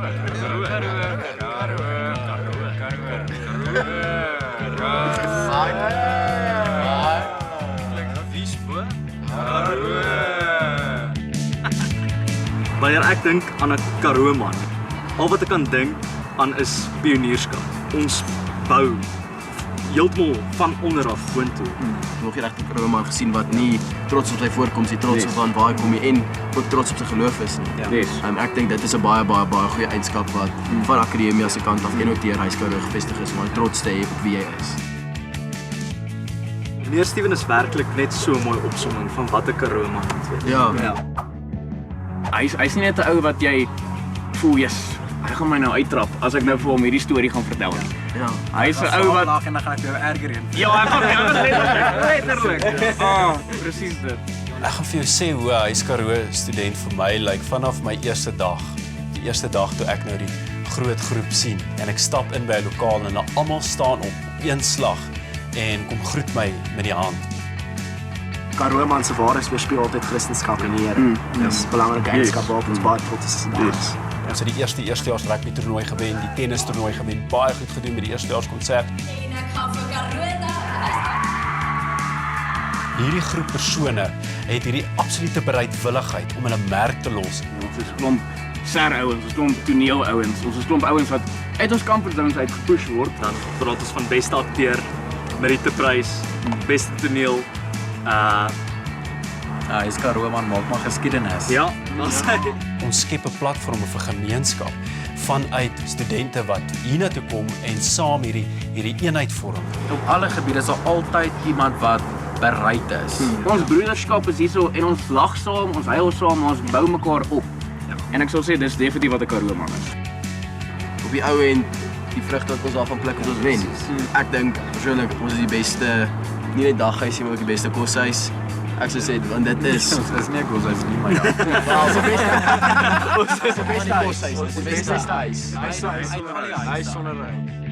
Wanneer ek dink aan 'n Karoo man, al wat ek kan dink aan is pionierskap. Ons bou heeltemal van onder af vorentoe. Nog nie regtig 'n Karoo man gesien wat nie trots op sy voorkoms, trots op waar hy kom nie en ook trots op sy geloof is nie. Yes. Ek dink dit is 'n baie goeie eienskap wat van Akademia se kant af en ook deur Huis Karoo gevestig is om trots te hê op wie hy is. Meneer Steven is werklik net so 'n mooi opsomming van wat 'n Karoo man is. Ja. Hy's nie net 'n ou wat jy voel, hy gaan my nou uittrap as ek nou vir hom hierdie storie gaan vertel nie. Ja. Hy's 'n ou wat lag en dan gaan ek jou erger een. Ja, hy gaan letterlik. Presies dit. Ek gaan vir jou sê hoe 'n Huis Karoo student vir my lyk vanaf my eerste dag. Die eerste dag toe ek nou die groot groep sien en ek stap in by 'n lokaal en hulle almal staan op een slag en kom groet my met die hand. Karoo man se waardes weerspieël altyd Christendom en die Here. Dis 'n belangrike eienskap waarop ons baie trots is. Ons het die eerstejaars rugby toernooi gewen, die tennis toernooi gewen, baie goed gedoen met die eerstejaars konsert. En ek gaan vir Karoo. Hierdie groep persone het hierdie absolute bereidwilligheid om hulle merk te los. Ons is 'n klomp ser-ouens, ons is 'n klomp toneel-ouens, ons is 'n klomp ouens wat uit ons comfortzones uitgepush word. Dan praat ons van beste akteur, Meriteprys, beste toneel. Hy's Karoo man, maak maar geskiedenis. Ja, dan sê Ons skep 'n platform vir gemeenskap vanuit studente wat hiernatoe kom en saam hierdie eenheid vorm. Op alle gebiede is daar altyd iemand wat bereid is. Ons broederskap is hierso en ons lag saam, ons huil saam, ons bou mekaar op. En ek sal sê dis definitief wat 'n Karoo man is. Op die ou end die vrugte wat ons daarvan pluk as ons wen. Ek dink persoonlik ons is die beste, nie net daghuisie maar ook die beste koshuis. Ek sou sê want dit is Ons is nie 'n koshuis nie, maar ja. ons is die beste koshuis. Ons is die beste huis. Hy sonder hy.